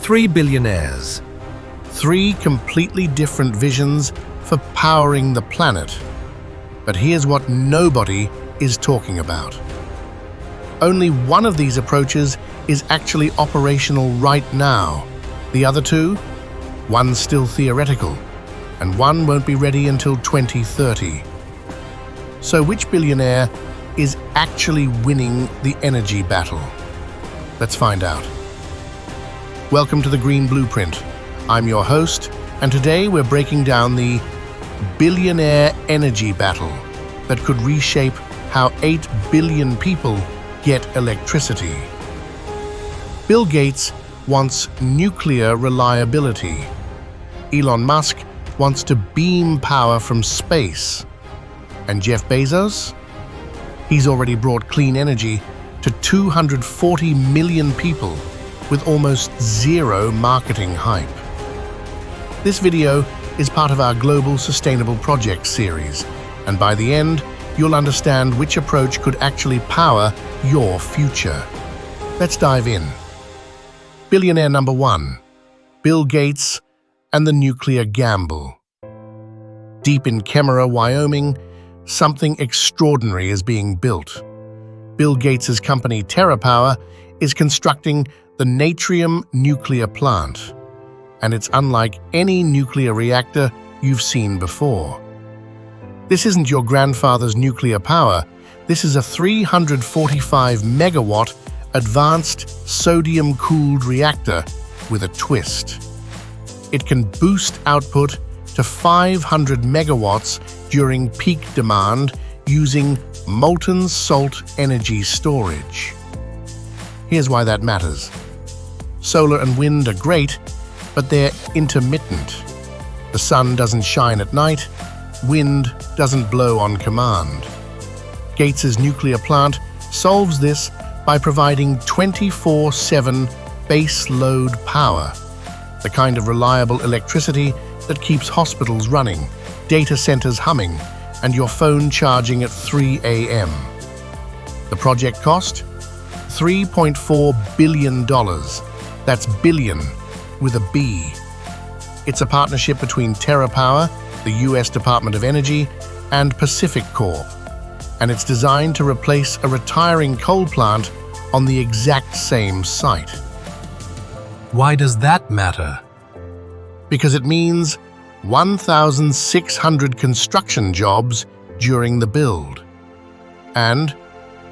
Three billionaires. Three completely different visions for powering the planet. But here's what nobody is talking about. Only one of these approaches is actually operational right now. The other two? One's still theoretical, and one won't be ready until 2030. So which billionaire is actually winning the energy battle? Let's find out. Welcome to the Green Blueprint. I'm your host, and today we're breaking down the billionaire energy battle that could reshape how 8 billion people get electricity. Bill Gates wants nuclear reliability. Elon Musk wants to beam power from space. And Jeff Bezos? He's already brought clean energy to 240 million people with almost zero marketing hype. This video is part of our Global Sustainable Projects series, and by the end, you'll understand which approach could actually power your future. Let's dive in. Billionaire number 1, Bill Gates and the nuclear gamble. Deep in Kemmerer, Wyoming, something extraordinary is being built. Bill Gates' company TerraPower is constructing the Natrium nuclear plant, and it's unlike any nuclear reactor you've seen before. This isn't your grandfather's nuclear power. This is a 345 megawatt advanced sodium-cooled reactor with a twist. It can boost output to 500 megawatts during peak demand using molten salt energy storage. Here's why that matters. Solar and wind are great, but they're intermittent. The sun doesn't shine at night, wind doesn't blow on command. Gates' nuclear plant solves this by providing 24/7 base load power, the kind of reliable electricity that keeps hospitals running, data centers humming, and your phone charging at 3 a.m. The project cost? $3.4 billion. That's billion with a B. It's a partnership between TerraPower, the US Department of Energy, and Pacific Corp, and it's designed to replace a retiring coal plant on the exact same site. Why does that matter? Because it means 1,600 construction jobs during the build, and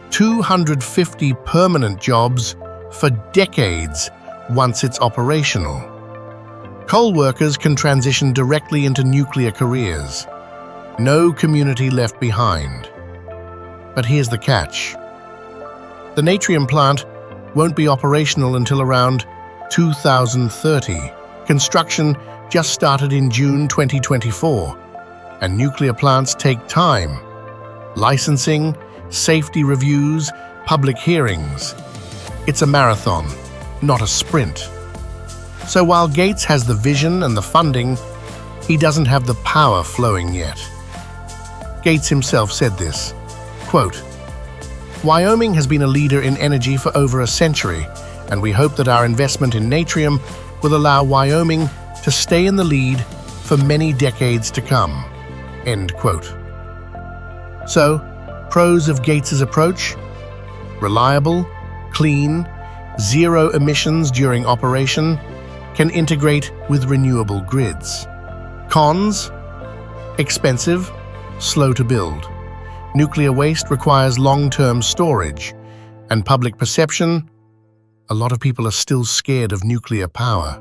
250 permanent jobs for decades once it's operational. Coal workers can transition directly into nuclear careers. No community left behind. But here's the catch. The Natrium plant won't be operational until around 2030. Construction just started in June 2024, and nuclear plants take time. Licensing, safety reviews, public hearings. It's a marathon, not a sprint. So while Gates has the vision and the funding, he doesn't have the power flowing yet. Gates himself said this, quote, "Wyoming has been a leader in energy for over a century, and we hope that our investment in Natrium will allow Wyoming to stay in the lead for many decades to come." End quote. So, pros of Gates' approach? Reliable, clean, zero emissions during operation, can integrate with renewable grids. Cons? Expensive, slow to build. Nuclear waste requires long-term storage, and public perception? A lot of people are still scared of nuclear power.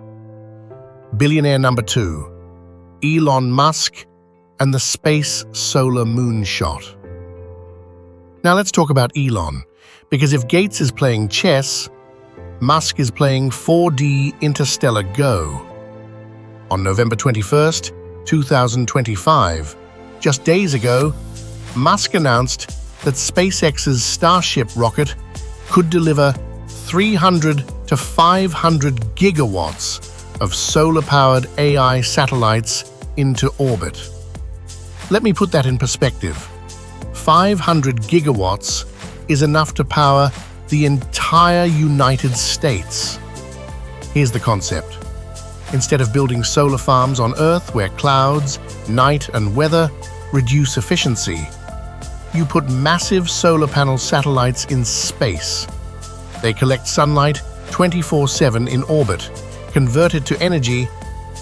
Billionaire number 2, Elon Musk and the space solar moonshot. Now let's talk about Elon, because if Gates is playing chess, Musk is playing 4D interstellar Go. On November 21st, 2025, just days ago, Musk announced that SpaceX's Starship rocket could deliver 300 to 500 gigawatts of solar-powered AI satellites into orbit. Let me put that in perspective. 500 gigawatts is enough to power the entire United States. Here's the concept. Instead of building solar farms on Earth where clouds, night, and weather reduce efficiency, you put massive solar panel satellites in space. They collect sunlight 24/7 in orbit, convert it to energy,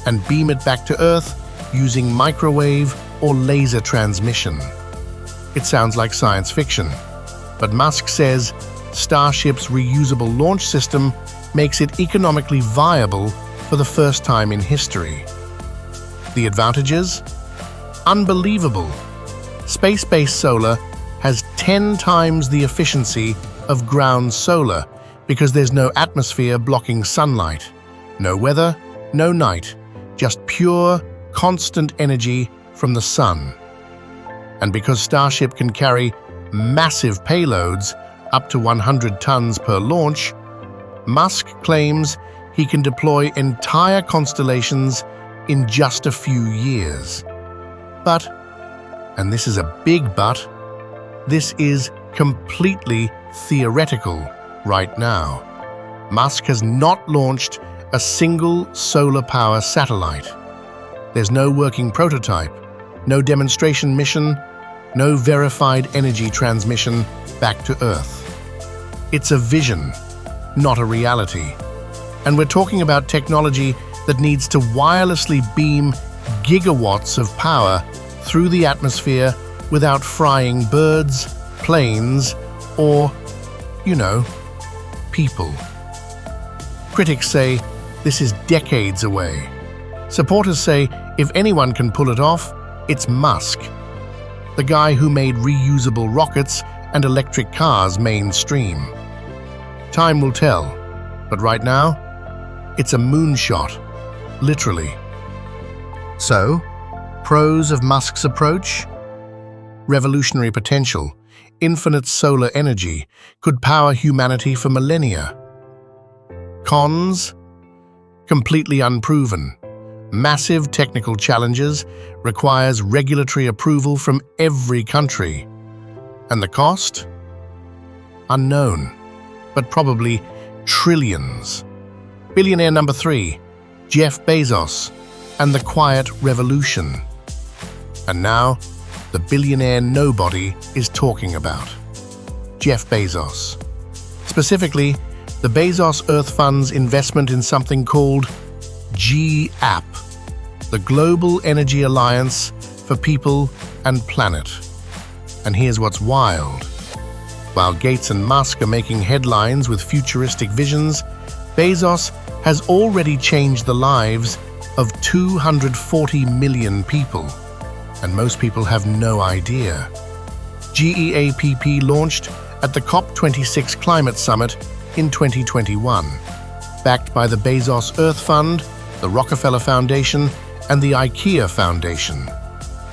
and beam it back to Earth using microwave or laser transmission. It sounds like science fiction, but Musk says Starship's reusable launch system makes it economically viable for the first time in history. The advantages? Unbelievable. Space-based solar has 10 times the efficiency of ground solar because there's no atmosphere blocking sunlight. No weather, no night, just pure, constant energy from the sun. And because Starship can carry massive payloads, up to 100 tons per launch, Musk claims he can deploy entire constellations in just a few years. But, and this is a big but, this is completely theoretical right now. Musk has not launched a single solar power satellite. There's no working prototype, no demonstration mission, no verified energy transmission back to Earth. It's a vision, not a reality. And we're talking about technology that needs to wirelessly beam gigawatts of power through the atmosphere without frying birds, planes, or, people. Critics say this is decades away. Supporters say if anyone can pull it off, it's Musk, the guy who made reusable rockets and electric cars mainstream. Time will tell, but right now, it's a moonshot, literally. So, pros of Musk's approach? Revolutionary potential, infinite solar energy, could power humanity for millennia. Cons? Completely unproven. Massive technical challenges, requires regulatory approval from every country. And the cost? Unknown, but probably trillions. Billionaire number 3, Jeff Bezos, and the quiet revolution. And now, the billionaire nobody is talking about. Jeff Bezos. Specifically, the Bezos Earth Fund's investment in something called GAP, the Global Energy Alliance for People and Planet. And here's what's wild. While Gates and Musk are making headlines with futuristic visions, Bezos has already changed the lives of 240 million people, and most people have no idea. GEAPP launched at the COP26 Climate Summit in 2021, backed by the Bezos Earth Fund, the Rockefeller Foundation, and the IKEA Foundation.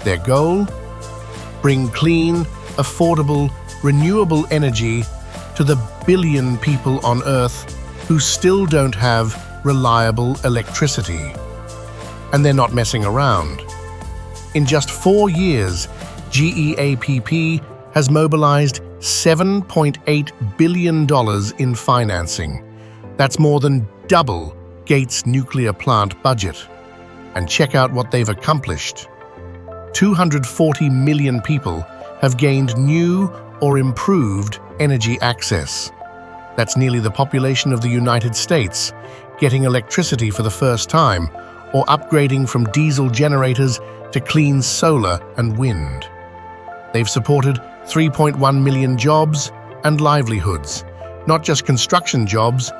Their goal? Bring clean, affordable, renewable energy to the billion people on Earth who still don't have reliable electricity. And they're not messing around. In just 4 years, GEAPP has mobilized $7.8 billion in financing. That's more than double Gates' nuclear plant budget. And check out what they've accomplished. 240 million people have gained new or improved energy access. That's nearly the population of the United States, getting electricity for the first time, or upgrading from diesel generators to clean solar and wind. They've supported 3.1 million jobs and livelihoods, not just construction jobs,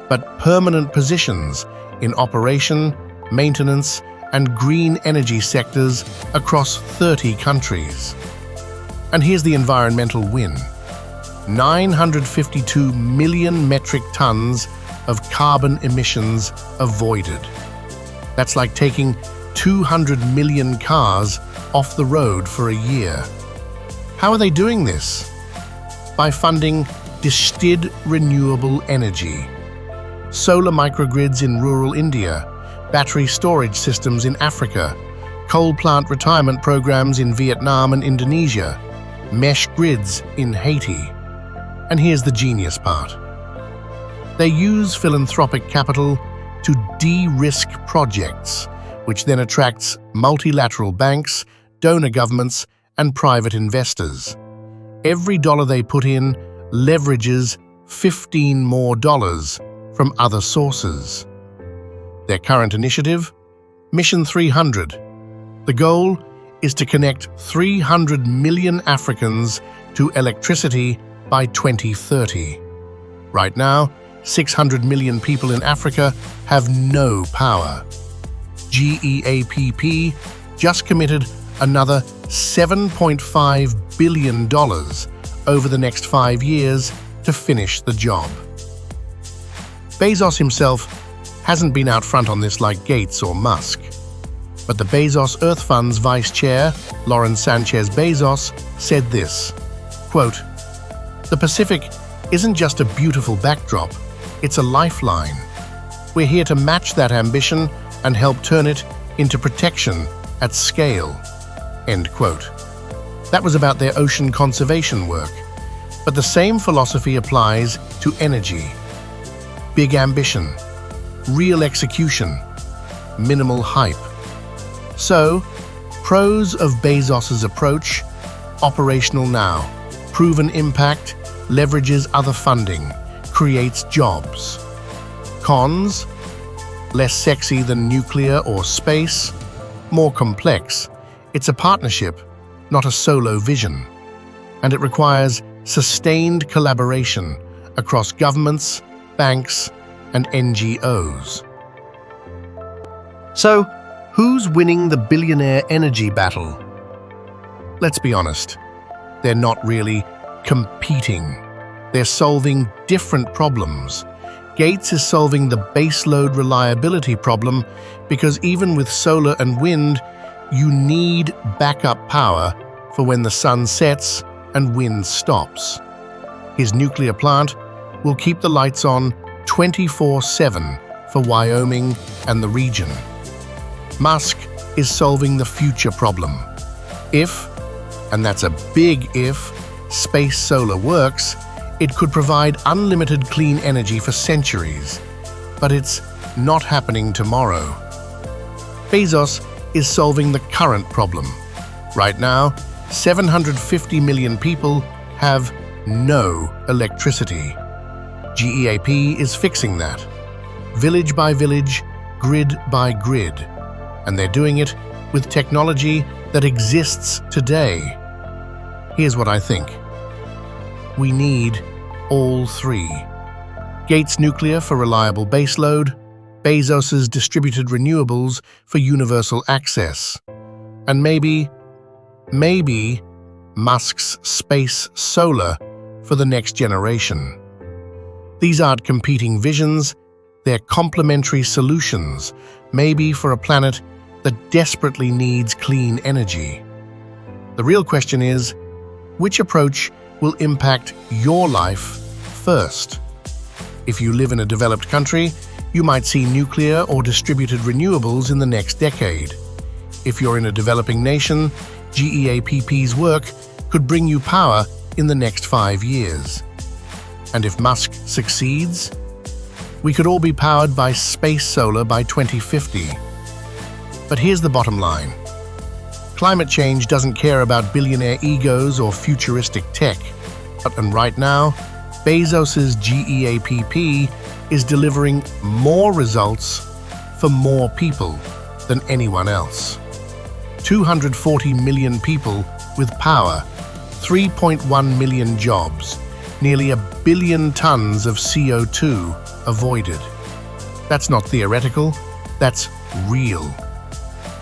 but permanent positions in operation, maintenance, and green energy sectors across 30 countries. And here's the environmental win. 952 million metric tons of carbon emissions avoided. That's like taking 200 million cars off the road for a year. How are they doing this? By funding distilled renewable energy, solar microgrids in rural India, battery storage systems in Africa, coal plant retirement programs in Vietnam and Indonesia, mesh grids in Haiti. And here's the genius part. They use philanthropic capital to de-risk projects, which then attracts multilateral banks, donor governments, and private investors. Every dollar they put in leverages $15 more from other sources. Their current initiative? Mission 300. The goal is to connect 300 million Africans to electricity by 2030. Right now, 600 million people in Africa have no power. GEAPP just committed another $7.5 billion over the next 5 years to finish the job. Bezos himself hasn't been out front on this like Gates or Musk, but the Bezos Earth Fund's vice chair, Lauren Sanchez Bezos, said this, quote, "The Pacific isn't just a beautiful backdrop, it's a lifeline. We're here to match that ambition and help turn it into protection at scale." End quote. That was about their ocean conservation work, but the same philosophy applies to energy. Big ambition, real execution, minimal hype. So, pros of Bezos's approach: operational now, proven impact, leverages other funding, creates jobs. Cons: less sexy than nuclear or space, more complex. It's a partnership, not a solo vision. And it requires sustained collaboration across governments, banks, and NGOs. So, who's winning the billionaire energy battle? Let's be honest, they're not really competing. They're solving different problems. Gates is solving the baseload reliability problem because even with solar and wind, you need backup power for when the sun sets and wind stops. His nuclear plant will keep the lights on 24/7 for Wyoming and the region. Musk is solving the future problem. If, and that's a big if, space solar works, it could provide unlimited clean energy for centuries. But it's not happening tomorrow. Bezos is solving the current problem. Right now, 750 million people have no electricity. GEAP is fixing that, village by village, grid by grid, and they're doing it with technology that exists today. Here's what I think. We need all three. Gates Nuclear for reliable baseload, Bezos's distributed renewables for universal access, and maybe Musk's space solar for the next generation. These aren't competing visions, they're complementary solutions, maybe for a planet that desperately needs clean energy. The real question is, which approach will impact your life first? If you live in a developed country, you might see nuclear or distributed renewables in the next decade. If you're in a developing nation, GEAPP's work could bring you power in the next 5 years. And if Musk succeeds, we could all be powered by space solar by 2050. But here's the bottom line. Climate change doesn't care about billionaire egos or futuristic tech. And right now, Bezos's GEAPP is delivering more results for more people than anyone else. 240 million people with power, 3.1 million jobs, nearly 1 billion tons of CO2 avoided. That's not theoretical, that's real.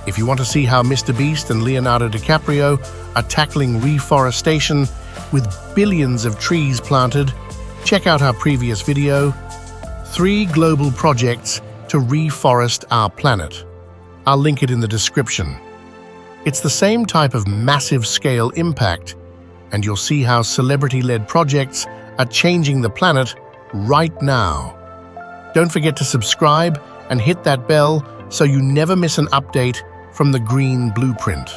If you want to see how Mr. Beast and Leonardo DiCaprio are tackling reforestation with billions of trees planted, check out our previous video, 3 global projects to reforest our planet. I'll link it in the description. It's the same type of massive scale impact, and you'll see how celebrity-led projects are changing the planet right now. Don't forget to subscribe and hit that bell so you never miss an update from the Green Blueprint.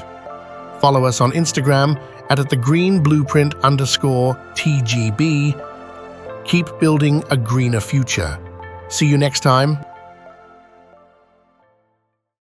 Follow us on Instagram at @thegreenblueprint_TGB. Keep building a greener future. See you next time.